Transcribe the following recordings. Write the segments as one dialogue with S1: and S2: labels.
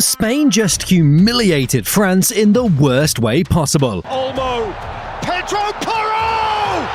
S1: Spain just humiliated France in the worst way possible.
S2: Olmo, Pedro Porro!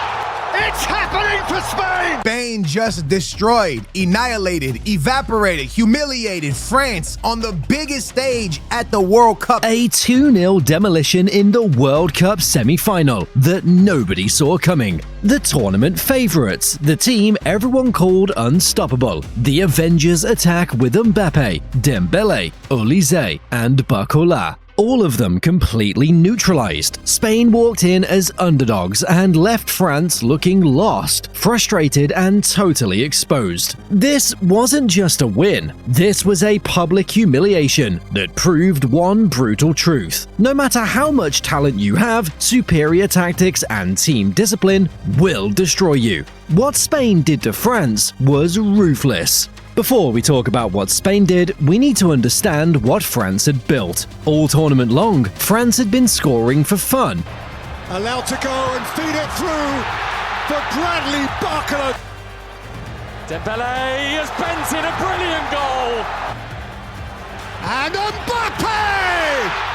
S2: It's happening for Spain!
S3: Spain just destroyed, annihilated, evaporated, humiliated France on the biggest stage at the World Cup.
S1: A 2-0 demolition in the World Cup semi-final that nobody saw coming. The tournament favourites, the team everyone called unstoppable. The Avengers attack with Mbappe, Dembele, Olise and Barcola. All of them completely neutralized. Spain walked in as underdogs and left France looking lost, frustrated and totally exposed. This wasn't just a win. This was a public humiliation that proved one brutal truth. No matter how much talent you have, superior tactics and team discipline will destroy you. What Spain did to France was ruthless. Before we talk about what Spain did, we need to understand what France had built. All tournament long, France had been scoring for fun.
S2: Allowed to go and feed it through for Bradley Barcola. Dembele has bent in a brilliant goal. And Mbappe!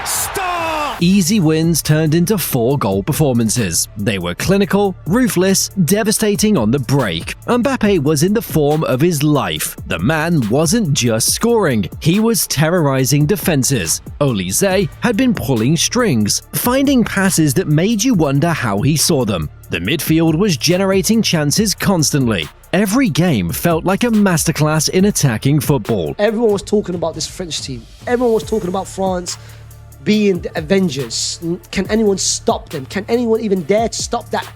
S2: Star!
S1: Easy wins turned into 4-goal performances. They were clinical, ruthless, devastating on the break. Mbappe was in the form of his life. The man wasn't just scoring, he was terrorizing defenses. Olise had been pulling strings, finding passes that made you wonder how he saw them. The midfield was generating chances constantly. Every game felt like a masterclass in attacking football.
S4: Everyone was talking about this French team. Everyone was talking about France being the Avengers. Can anyone stop them? Can anyone even dare to stop that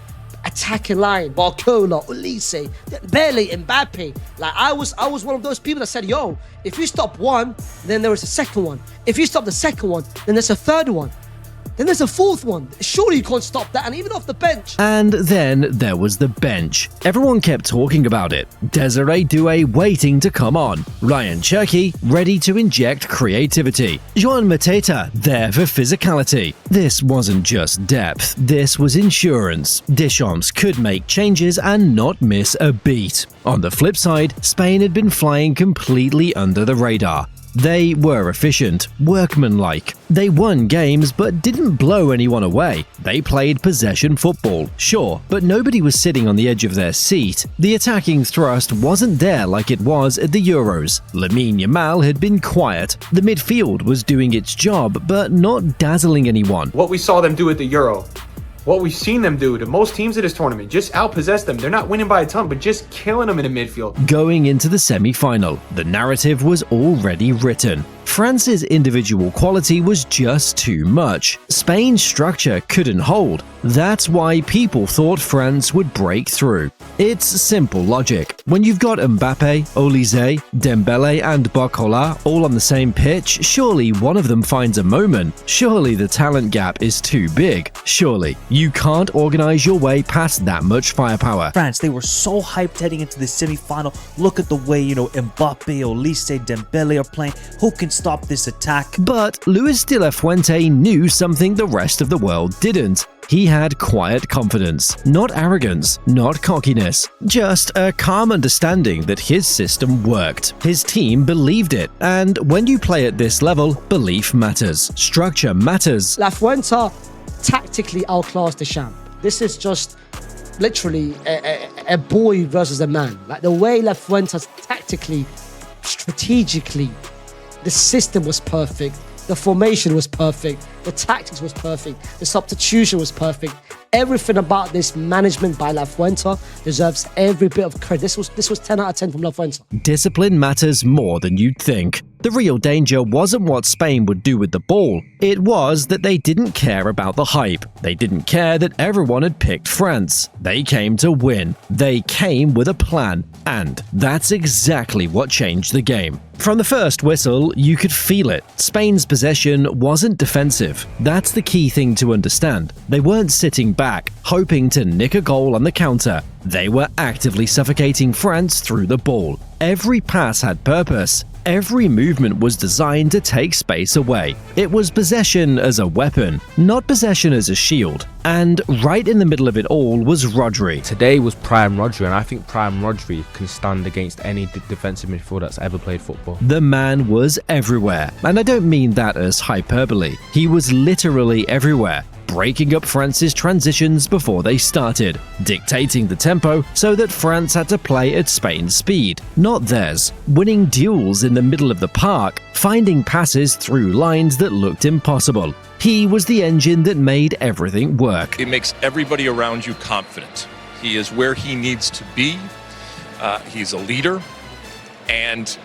S4: attacking line? Barcola, Olise, Dembele, Mbappe. Like I was one of those people that said, yo, if you stop one, then there is a second one. If you stop the second one, then there's a third one. Then there's a fourth one. Surely you can't stop that, and even off the bench.
S1: And then there was the bench. Everyone kept talking about it. Desiree Doué waiting to come on. Ryan Cherki ready to inject creativity. Joan Mateta there for physicality. This wasn't just depth, this was insurance. Deschamps could make changes and not miss a beat. On the flip side, Spain had been flying completely under the radar. They were efficient, workmanlike. They won games but didn't blow anyone away. They played possession football, sure, but nobody was sitting on the edge of their seat. The attacking thrust wasn't there like it was at the Euros. Lamine Yamal had been quiet. The midfield was doing its job but not dazzling anyone.
S5: What we saw them do at the Euro, what we've seen them do to most teams at this tournament, just outpossess them. They're not winning by a ton, but just killing them in the midfield.
S1: Going into the semi-final, the narrative was already written. France's individual quality was just too much. Spain's structure couldn't hold. That's why people thought France would break through. It's simple logic. When you've got Mbappe, Olise, Dembele and Barcola all on the same pitch, surely one of them finds a moment. Surely the talent gap is too big. Surely you can't organize your way past that much firepower.
S6: France, they were so hyped heading into the semi-final. Look at the way, Mbappe, Olise, Dembele are playing. Who can stop this attack?
S1: But Luis De La Fuente knew something the rest of the world didn't. He had quiet confidence, not arrogance, not cockiness, just a calm understanding that his system worked. His team believed it, and when you play at this level, belief matters, structure matters.
S4: La Fuente tactically outclassed Deschamps. This is just literally a boy versus a man. Like the way La Fuente tactically, strategically, the system was perfect. The formation was perfect. The tactics was perfect. The substitution was perfect. Everything about this management by La Fuente deserves every bit of credit. This was 10 out of 10 from La Fuente.
S1: Discipline matters more than you'd think. The real danger wasn't what Spain would do with the ball. It was that they didn't care about the hype. They didn't care that everyone had picked France. They came to win. They came with a plan. And that's exactly what changed the game. From the first whistle, you could feel it. Spain's possession wasn't defensive. That's the key thing to understand. They weren't sitting back, hoping to nick a goal on the counter. They were actively suffocating France through the ball. Every pass had purpose. Every movement was designed to take space away. It was possession as a weapon, not possession as a shield. And right in the middle of it all was Rodri.
S7: Today was prime Rodri, and I think prime Rodri can stand against any defensive midfielder that's ever played football.
S1: The man was everywhere, and I don't mean that as hyperbole. He was literally everywhere, breaking up France's transitions before they started, dictating the tempo so that France had to play at Spain's speed, not theirs, winning duels in the middle of the park, finding passes through lines that looked impossible. He was the engine that made everything work.
S8: It makes everybody around you confident. He is where he needs to be. He's a leader, and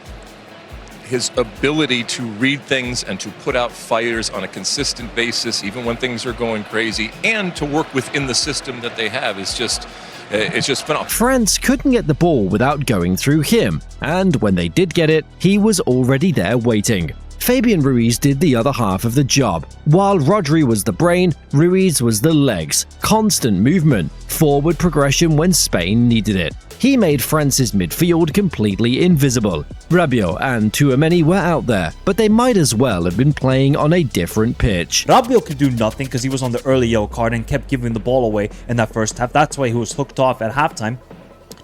S8: his ability to read things and to put out fires on a consistent basis, even when things are going crazy, and to work within the system that they have is just, it's just phenomenal.
S1: France couldn't get the ball without going through him, and when they did get it, he was already there waiting. Fabian Ruiz did the other half of the job. While Rodri was the brain, Ruiz was the legs. Constant movement, forward progression when Spain needed it. He made France's midfield completely invisible. Rabiot and Tchouaméni were out there, but they might as well have been playing on a different pitch.
S6: Rabiot could do nothing because he was on the early yellow card and kept giving the ball away in that first half. That's why he was hooked off at halftime.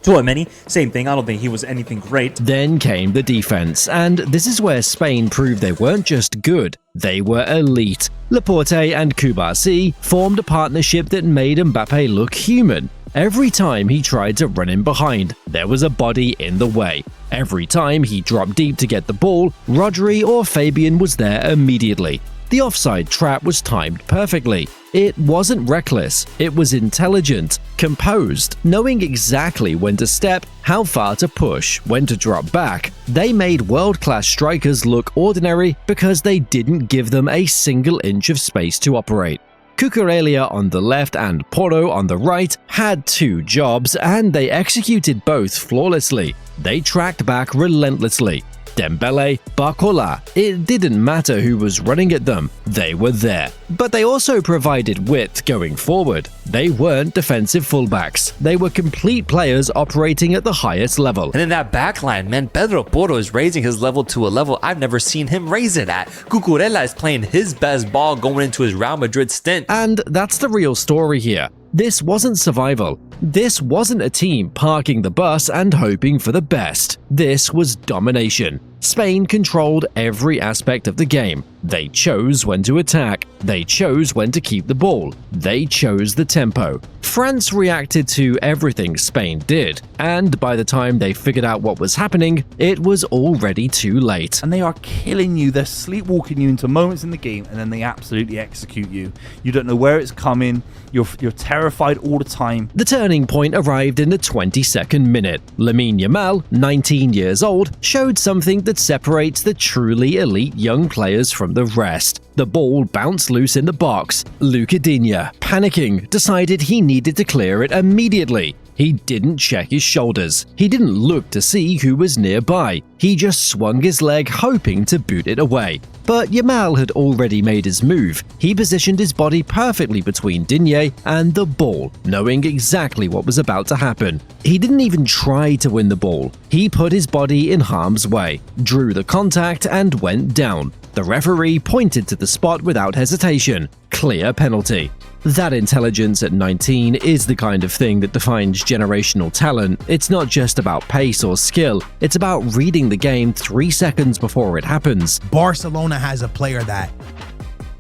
S6: Tchouaméni, same thing. I don't think he was anything great.
S1: Then came the defense, and this is where Spain proved they weren't just good, they were elite. Laporte and Kubasi formed a partnership that made Mbappe look human. Every time he tried to run in behind, there was a body in the way. Every time he dropped deep to get the ball, Rodri or Fabian was there immediately. The offside trap was timed perfectly. It wasn't reckless, it was intelligent, composed, knowing exactly when to step, how far to push, when to drop back. They made world-class strikers look ordinary because they didn't give them a single inch of space to operate. Cucurella on the left and Porro on the right had two jobs, and they executed both flawlessly. They tracked back relentlessly. Dembele, Barcola, it didn't matter who was running at them, they were there. But they also provided width going forward. They weren't defensive fullbacks, they were complete players operating at the highest level.
S9: And in that backline, man, Pedro Porro is raising his level to a level I've never seen him raise it at. Cucurella is playing his best ball going into his Real Madrid stint.
S1: And that's the real story here. This wasn't survival. This wasn't a team parking the bus and hoping for the best. This was domination. Spain controlled every aspect of the game. They chose when to attack. They chose when to keep the ball. They chose the tempo. France reacted to everything Spain did, and by the time they figured out what was happening, it was already too late.
S10: And they are killing you. They're sleepwalking you into moments in the game, and then they absolutely execute you. You don't know where it's coming. You're terrified all the time.
S1: The turning point arrived in the 22nd minute. Lamine Yamal, 19 years old, showed something that separates the truly elite young players from the rest. The ball bounced loose in the box. Luca Digne, panicking, decided he needed to clear it immediately. He didn't check his shoulders. He didn't look to see who was nearby. He just swung his leg hoping to boot it away. But Yamal had already made his move. He positioned his body perfectly between Digne and the ball, knowing exactly what was about to happen. He didn't even try to win the ball. He put his body in harm's way, drew the contact and went down. The referee pointed to the spot without hesitation. Clear penalty. That intelligence at 19 is the kind of thing that defines generational talent. It's not just about pace or skill, it's about reading the game 3 seconds before it happens.
S3: Barcelona has a player that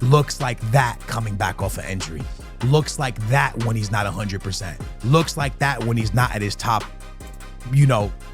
S3: looks like that coming back off an injury. Looks like that when he's not 100%. Looks like that when he's not at his top,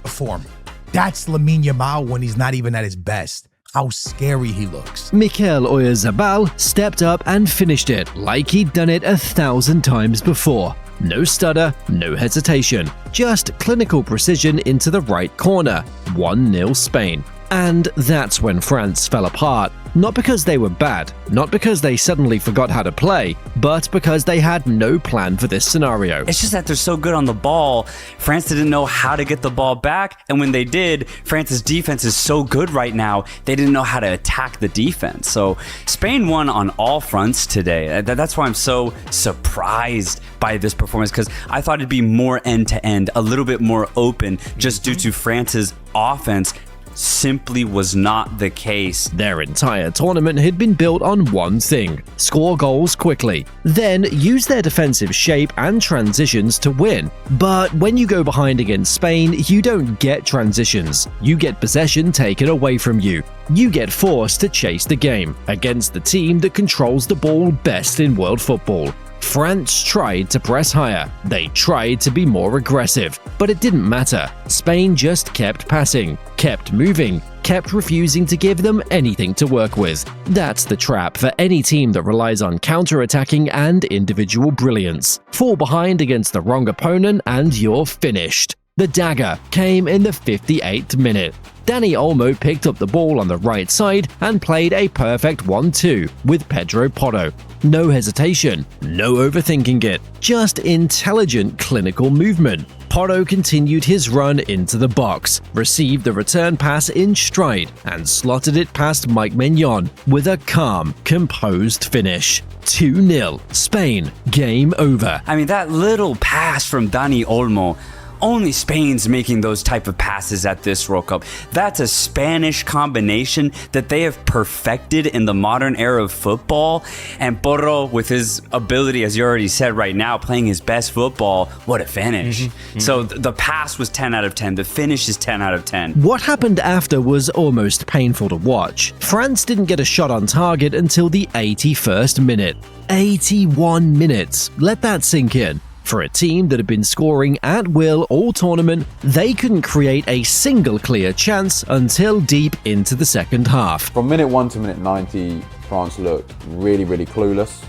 S3: form. That's Lamine Yamal when he's not even at his best. How scary he looks.
S1: Mikel Oyarzabal stepped up and finished it like he'd done it 1,000 times before. No stutter, no hesitation, just clinical precision into the right corner. 1-0 Spain. And that's when France fell apart. Not because they were bad, not because they suddenly forgot how to play, but because they had no plan for this scenario.
S11: It's just that they're so good on the ball. France didn't know how to get the ball back, and when they did, France's defense is so good right now, they didn't know how to attack the defense. So Spain won on all fronts today. That's why I'm so surprised by this performance, because I thought it'd be more end-to-end, a little bit more open, just due to France's offense simply was not the case.
S1: Their entire tournament had been built on one thing: score goals quickly, then use their defensive shape and transitions to win. But when you go behind against Spain, you don't get transitions. You get possession taken away from you. You get forced to chase the game against the team that controls the ball best in world football. France tried to press higher, they tried to be more aggressive, but it didn't matter. Spain just kept passing, kept moving, kept refusing to give them anything to work with. That's the trap for any team that relies on counter-attacking and individual brilliance. Fall behind against the wrong opponent and you're finished. The dagger came in the 58th minute. Dani Olmo picked up the ball on the right side and played a perfect 1-2 with Pedro Porro. No hesitation, no overthinking it, just intelligent clinical movement. Porro continued his run into the box, received the return pass in stride, and slotted it past Mike Maignan with a calm, composed finish. 2-0, Spain, game over.
S11: I mean, that little pass from Dani Olmo, only Spain's making those type of passes at this World Cup. That's a Spanish combination that they have perfected in the modern era of football. And Porro, with his ability, as you already said right now, playing his best football, what a finish. So the pass was 10 out of 10. The finish is 10 out of 10.
S1: What happened after was almost painful to watch. France didn't get a shot on target until the 81st minute. 81 minutes. Let that sink in. For a team that had been scoring at will all tournament, they couldn't create a single clear chance until deep into the second half.
S12: From minute 1 to minute 90, France looked really clueless,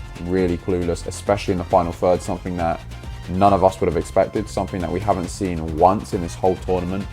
S12: especially in the final third, something that none of us would have expected, something that we haven't seen once in this whole tournament.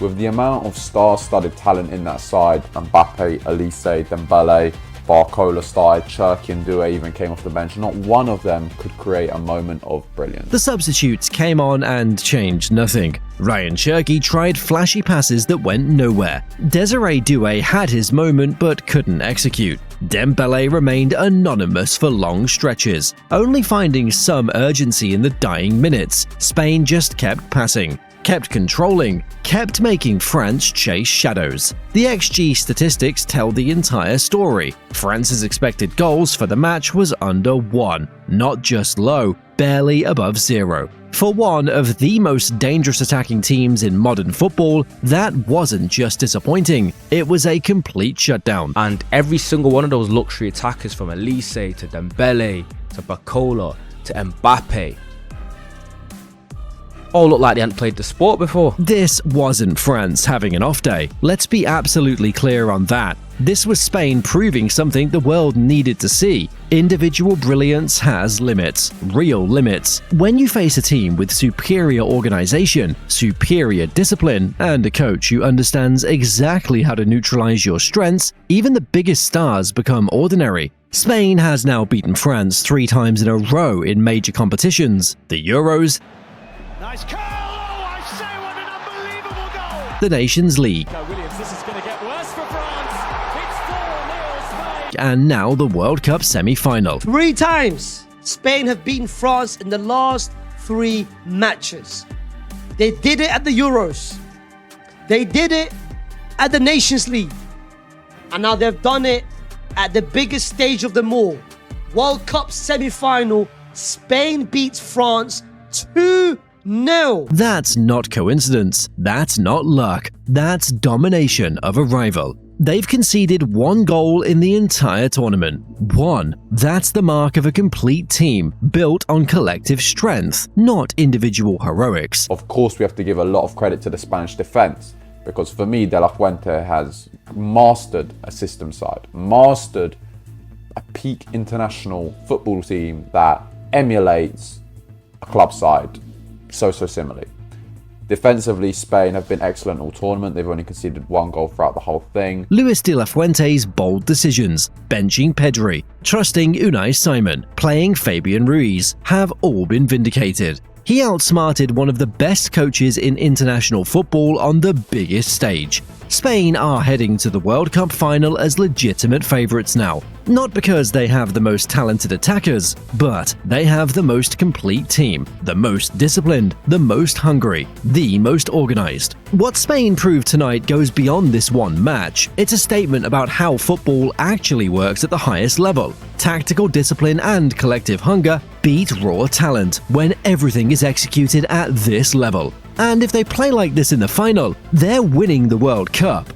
S12: With the amount of star-studded talent in that side, Mbappe, Olise, Dembele, Barcola started, Cherki and Doué even came off the bench. Not one of them could create a moment of brilliance.
S1: The substitutes came on and changed nothing. Ryan Cherki tried flashy passes that went nowhere. Desiree Doué had his moment but couldn't execute. Dembele remained anonymous for long stretches, only finding some urgency in the dying minutes. Spain just kept passing, kept controlling, kept making France chase shadows. The XG statistics tell the entire story. France's expected goals for the match was under 1, not just low, barely above 0. For one of the most dangerous attacking teams in modern football, that wasn't just disappointing, it was a complete shutdown.
S7: And every single one of those luxury attackers, from Olise to Dembele to Barcola to Mbappe, all looked like they hadn't played the sport before.
S1: This wasn't France having an off day. Let's be absolutely clear on that. This was Spain proving something the world needed to see. Individual brilliance has limits, real limits. When you face a team with superior organization, superior discipline, and a coach who understands exactly how to neutralize your strengths, even the biggest stars become ordinary. Spain has now beaten France 3 times in a row in major competitions: the Euros,
S2: Nice curl! Oh, I say, what an unbelievable goal!
S1: the Nations League,
S2: Williams, this is going to get worse for France. It's 4-0 Spain.
S1: and now the World Cup semi-final.
S4: 3 times Spain have beaten France in the last 3 matches. They did it at the Euros. They did it at the Nations League. And now they've done it at the biggest stage of them all. World Cup semi-final. Spain beats France 2-0.
S1: That's not coincidence, that's not luck, that's domination of a rival. They've conceded 1 goal in the entire tournament. 1. That's the mark of a complete team, built on collective strength, not individual heroics.
S12: Of course, we have to give a lot of credit to the Spanish defense, because for me, De La Fuente has mastered a system side, mastered a peak international football team that emulates a club side so similarly. Defensively, Spain have been excellent all tournament. They've only conceded 1 goal throughout the whole thing.
S1: Luis De La Fuente's bold decisions, benching Pedri, trusting Unai Simon, playing Fabian Ruiz, have all been vindicated. He outsmarted one of the best coaches in international football on the biggest stage. Spain are heading to the World Cup final as legitimate favourites now. Not because they have the most talented attackers, but they have the most complete team, the most disciplined, the most hungry, the most organised. What Spain proved tonight goes beyond this one match. It's a statement about how football actually works at the highest level. Tactical discipline and collective hunger beat raw talent when everything is executed at this level. And if they play like this in the final, they're winning the World Cup.